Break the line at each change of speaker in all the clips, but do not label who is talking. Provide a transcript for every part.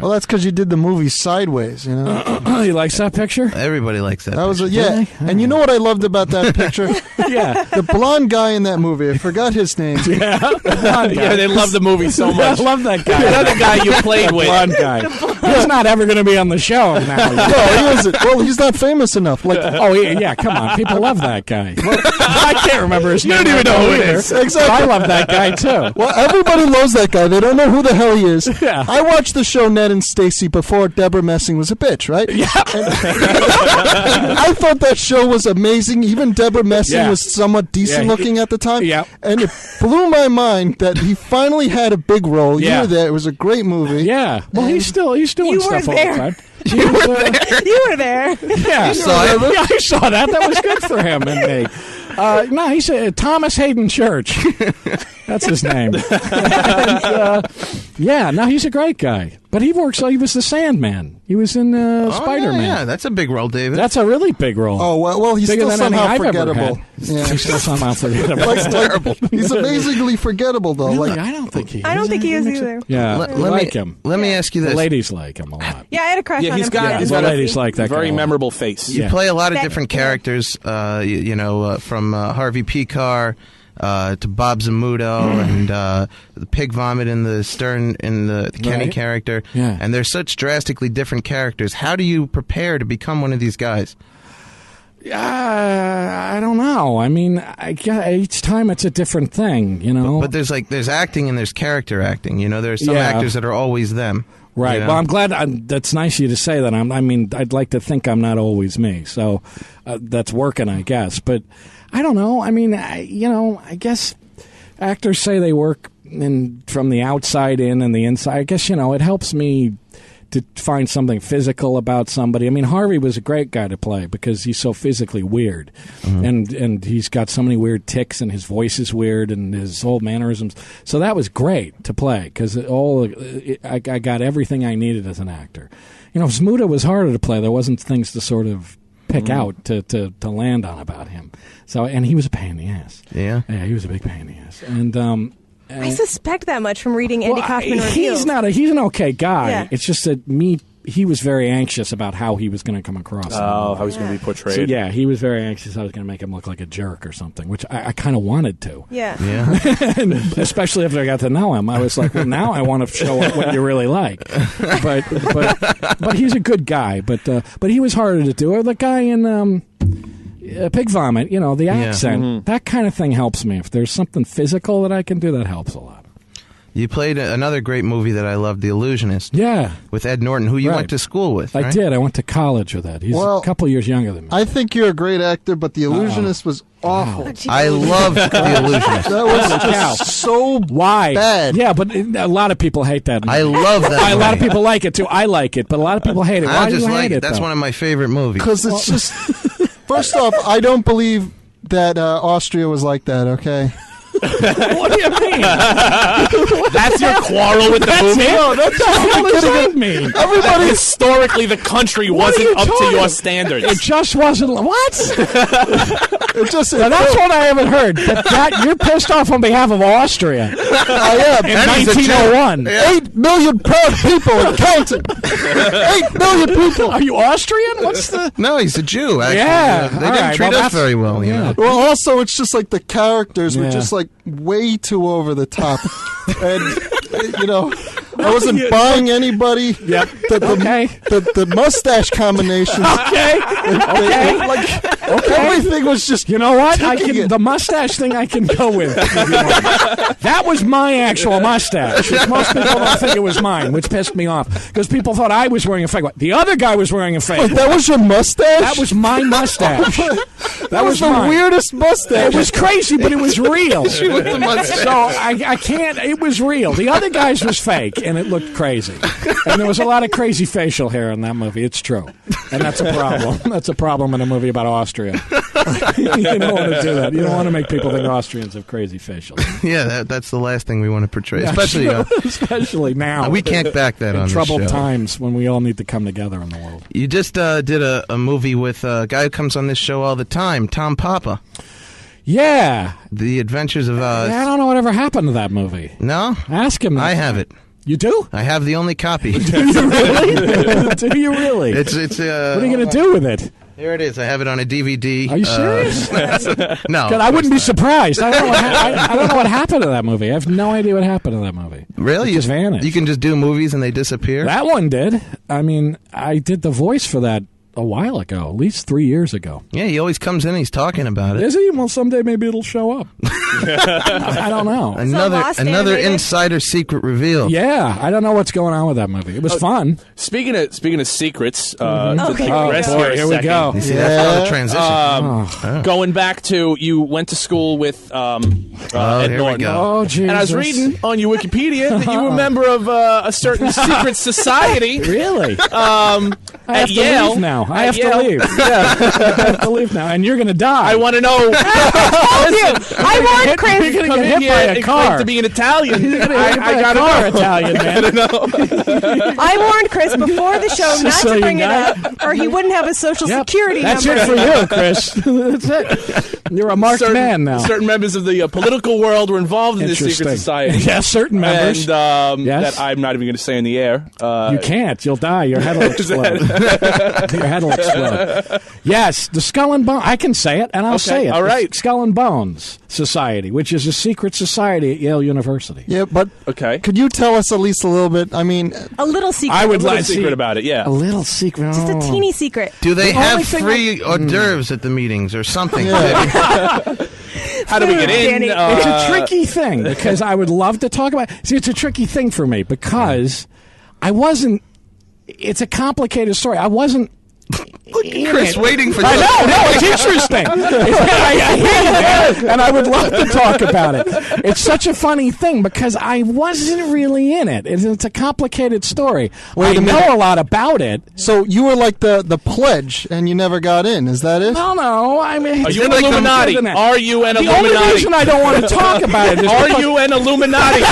Well, that's because you did the movie Sideways, you know.
He likes that picture?
Everybody likes that.
That was
picture.
yeah. And you know what I loved about that picture?
Yeah.
The blonde guy in that movie. I forgot his name.
Yeah.
Yeah, they love the movie so much.
I love that guy.
Another guy you played with.
Blonde guy. He's not ever going to be on the show now.
No, he isn't. Well, he's not famous enough. Like,
Oh, yeah, come on. People love that guy. I can't remember his name.
don't even know who it is.
Exactly.
I love that guy, too.
well, everybody loves that guy. They don't know who the hell he is.
Yeah.
I watched the show Ned and Stacy before Deborah Messing was a bitch, right?
Yeah.
I thought that show was amazing. Even Deborah Messing
Yeah.
was somewhat decent
Yeah,
looking at the time.
Yeah.
And it blew my mind that he finally had a big role.
Yeah.
You were there. It was a great movie.
Yeah. Well, he's doing
You
stuff
were
all the
there.
time.
You were there.
You were there.
Yeah.
saw it?
Yeah, I saw that. That was good for him and me. No, he's Thomas Hayden Church. That's his name. And, yeah, no, he's a great guy. But he works. He was the Sandman. He was in Spider-Man.
Yeah, that's a big role, David.
That's a really big role.
Oh, well he's
Bigger
still
than
somehow
anything I've ever
forgettable.
had.
Yeah.
He's still somehow forgettable.
Like, he's amazingly forgettable, though.
Really?
Like,
I don't think he is.
I don't think he is either.
Yeah,
Let-
I
let
like
me-
him.
Let me ask you
The
this.
ladies like him a lot.
Yeah, I had a crush
Yeah,
on
he's
him.
got-
Yeah,
he's
the
got a
ladies like that
very
guy.
memorable face.
Yeah.
You play a lot of
That-
different
yeah.
characters, from Harvey Picar to Bob Zamuto and the Pig Vomit in the Stern in the Kenny
Right.
character.
Yeah.
And they're such drastically different characters. How do you prepare to become one of these guys?
I don't know. I mean, each time it's a different thing, you know.
But there's acting and there's character acting. You know, there's some
Yeah.
actors that are always them.
Right.
you know?
Well, I'm glad. That's nice of you to say that. I mean, I'd like to think I'm not always me. So that's working, I guess. But I don't know. I mean, I guess actors say they work from the outside in and the inside. I guess, it helps me to find something physical about somebody. I mean, Harvey was a great guy to play because he's so physically weird, and he's got so many weird tics, and his voice is weird, and his whole mannerisms. So that was great to play because I got everything I needed as an actor. Smuda was harder to play. There wasn't things to sort of pick out to land on about him. So, and he was a pain in the ass.
Yeah.
Yeah, he was a big pain in the ass, and.
I suspect that much from reading Andy Kaufman reviews.
He's an okay guy.
Yeah.
It's just that he was very anxious about how he was going to come across.
Oh, how he's going to be portrayed.
So, yeah, he was very anxious I was going to make him look like a jerk or something, which I kind of wanted to.
Yeah.
Yeah.
And especially after I got to know him, I was like, well, now I want to show what you really like. But he's a good guy. But he was harder to do. Or the guy in Pig Vomit, the accent, that kind of thing helps me. If there's something physical that I can do, that helps a lot.
You played another great movie that I loved, The Illusionist.
Yeah.
With Ed Norton, who you
Right.
went to school with,
I
right?
did. I went to college with Ed. He's a couple years younger than me.
I think you're a great actor, but The Illusionist was awful.
I loved The Illusionist.
That was just so
Why?
bad.
Yeah, but a lot of people hate that movie.
I love that
A lot of
movie.
people like it, too. I like it, but a lot of people hate it. Why
I
do
just
you
like
hate
it.
it,
That's
though?
one of my favorite movies.
Because it's just... First off, I don't believe that Austria was like that, okay?
What do you mean?
That's your quarrel with the
That's
movie?
it?
No, that's
What the hell does that mean?
That historically, the country
What are
wasn't
you
up to
talking-
your standards.
It just wasn't... What?
It just...
Now, that's what I haven't heard. That you're pissed off on behalf of Austria in
I am.
That is a joke.
1901.
8 million proud people and counting. 8 million people.
Are you Austrian? What's the...
No, he's a Jew, actually.
Yeah.
They
All
didn't
right,
treat
well,
us very well, you know.
Well, also, it's just like the characters were
Yeah.
just like way too over the top. And, I wasn't buying anybody.
Yep.
Okay. The mustache combinations.
Okay. Okay.
Everything was just.
You know what?
taking it.
The mustache thing I can go with. If you want. That was my actual mustache. Most people don't think it was mine, which pissed me off because people thought I was wearing a fake one. The other guy was wearing a fake
Wait,
one.
that was your mustache?
That was my mustache.
That was the
mine.
weirdest mustache.
It was crazy, but it was real.
With the mustache.
So I can't. It was real. The other guy's was fake, and it looked crazy. And there was a lot of crazy facial hair in that movie. It's true, and that's a problem. That's a problem in a movie about Austria. You don't want to do that. You don't want to make people think Austrians have crazy facial hair.
Yeah, that's the last thing we want to portray, especially
especially now.
we can't back that
in
on
troubled
the show.
times when we all need to come together in the world.
You just did a movie with a guy who comes on this show all the time, Tom Papa.
Yeah,
The Adventures of...
I don't know whatever happened to that movie.
No?
Ask him.
I have it.
You do?
I have the only copy.
Do you really? Do you really?
It's
what are you going to do with it?
Here it is. I have it on a DVD.
Are you serious?
No.
I wouldn't be surprised. I don't know what happened to that movie. I have no idea what happened to that movie.
Really?
It just vanished.
You can just do movies and they disappear?
That one did. I mean, I did the voice for that a while ago, at least 3 years ago.
Yeah, he always comes in and he's talking about it.
Is he? Well, someday maybe it'll show up. I don't know.
Another insider secret reveal.
Yeah, I don't know what's going on with that movie. It was fun.
Speaking of secrets, to
Okay.
digress
Oh, boy, here we
second,
go.
You see, that's not a transition.
Going back to, you went to school with Ed
here we
Norton.
go.
Oh, Jesus.
And I was reading on your Wikipedia that you were a member of a certain secret society.
Really? I have
At
to
Yale.
leave now. I
At
have
Yale.
to leave. Yeah, I have to leave now, and you're going to die.
I want to know.
I warned Chris.
You're going to
Come
get
in
hit by
here
a
and
car.
claim to be an Italian.
I got a car, Italian man.
I warned Chris before the show not to
Sicilian
bring it
guy.
up, or he wouldn't have a social
Yep.
security
That's
number.
it for you, Chris. That's it. You're a marked man now.
Certain members of the political world were involved in this secret
Interesting.
society.
Yes, certain members.
And
Yes.
that I'm not even going to say in the air.
You can't. You'll die. Your head will explode. Your head will explode. Yes, the Skull and Bones. I can say it, and I'll say it.
all right.
The Skull and Bones Society, which is a secret society at Yale University.
Yeah, but
Okay.
could you tell us at least a little bit? I mean,
A little secret.
I would
Little
like
secret about it, yeah.
a little secret.
Just a
Oh.
teeny secret.
Do they
The only
have
thing
free hors d'oeuvres at the meetings or something?
How do we get in?
Danny.
It's a tricky thing because I would love to talk about. See, it's a tricky thing for me because I wasn't. It's a complicated story. I wasn't.
Chris waiting for you.
I know, no, it's interesting. I hear you, and I would love to talk about it. It's such a funny thing because I wasn't really in it. It's a complicated story.
Wait
I
a
know
minute.
a lot about it.
so you were like the pledge, and you never got in. Is that it?
No, I mean,
Are you
it's
an
like the-
Illuminati? Are you an
The only
Illuminati?
reason I don't want to talk about it is
Are
because-
you an Illuminati?
Is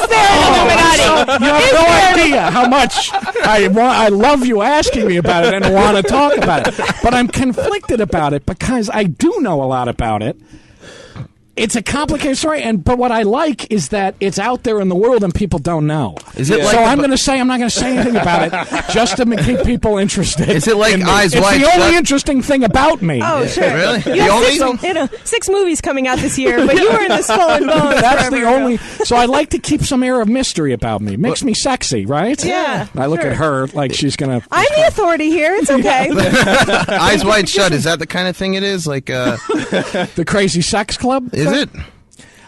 there an Illuminati?
You have no idea how much I love you asking me about it and want to talk about it. But I'm conflicted about it because I do know a lot about it. It's a complicated story, but what I like is that it's out there in the world and people don't know.
Is it
Yeah.
like
So
the
I'm
bu-
going to say I'm not going to say anything about it just to keep people interested.
Is it like
in me.
Eyes
it's
Wide
the only
Shut?
interesting thing about me.
Oh, sure.
Really?
You
The
have
only?
6 movies coming out this year, but you were in the Skull and Bones.
That's the
forever ago.
only. So I like to keep some air of mystery about me. Makes me sexy, right?
Yeah,
I look
sure.
at her like she's gonna.
I'm the authority here. It's okay.
Eyes Wide Shut? Is that the kind of thing it is? Like,
The Crazy Sex Club.
is it?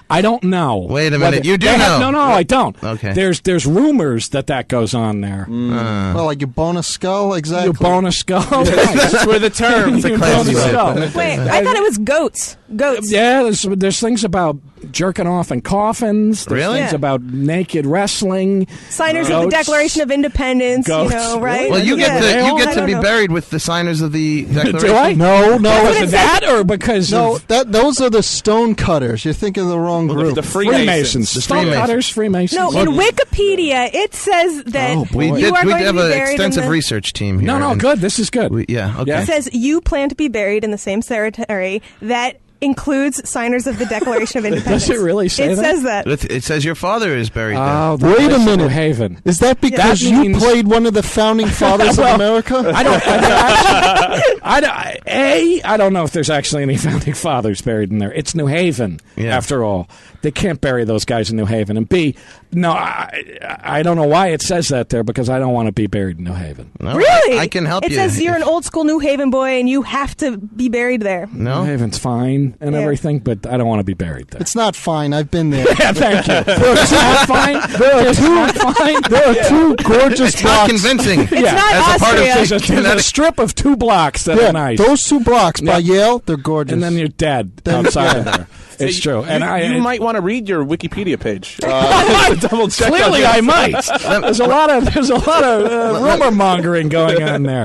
I don't know.
Wait a minute, you do
They
know.
No, I don't.
Okay.
There's rumors that goes on there.
Well, like you bone a skull, exactly.
You bone a skull.
That's where the term.
It's a
You
classy
bone a
way of
skull.
putting it.
Wait, I thought it was goats. Goats.
Yeah, there's things about jerking off in coffins. There's
Really?
things
Yeah.
about naked wrestling.
Signers of the
Goats.
Declaration of Independence.
Goats.
You know, right?
Well, you
Yeah.
get
I
to be
don't know.
buried with the signers of the Declaration.
Do I?
No, no,
what
Because
it
of
says.
that, or because
no.
of
Those are the stone cutters. You're thinking of the wrong group.
The
Freemasons,
The
stone
Freemasons.
cutters, Freemasons.
No, in Wikipedia, it says that
Oh, boy.
We
You
did.
are
We
going to
have
be
an
buried in
extensive
the-
research team here.
no,
and
good. This is good.
yeah. Okay.
Yeah.
It says you plan to be buried in the same cemetery that includes signers of the Declaration of Independence.
Does it really say
it
that?
says that.
It says your father is buried
Oh,
there.
the
Wait a
place in
minute.
New Haven.
Is that because
That
you
means-
played one of the founding fathers
Well,
of America?
I don't know if there's actually any founding fathers buried in there. It's New Haven,
Yeah.
after all. They can't bury those guys in New Haven. And B, no, I don't know why it says that there because I don't want to be buried in New Haven.
No,
Really?
I can help
it
you.
says you're an old school New Haven boy and you have to be buried there.
New
No.
Haven's fine and
Yeah.
everything, but I don't want to be buried there.
It's not fine. I've been there.
Yeah, thank you. It's not fine. It's not fine.
There are two gorgeous
It's not
blocks.
convincing.
It's not
as a part of
Austria.
There's a strip of 2 blocks that
Yeah,
are nice.
those 2 blocks by
Yeah.
Yale, they're gorgeous.
And then you're dead
Then-
outside
yeah.
of there. It's true. And
You might want to read your Wikipedia page. Double check.
Clearly, I might. There's a lot of rumor mongering going on there.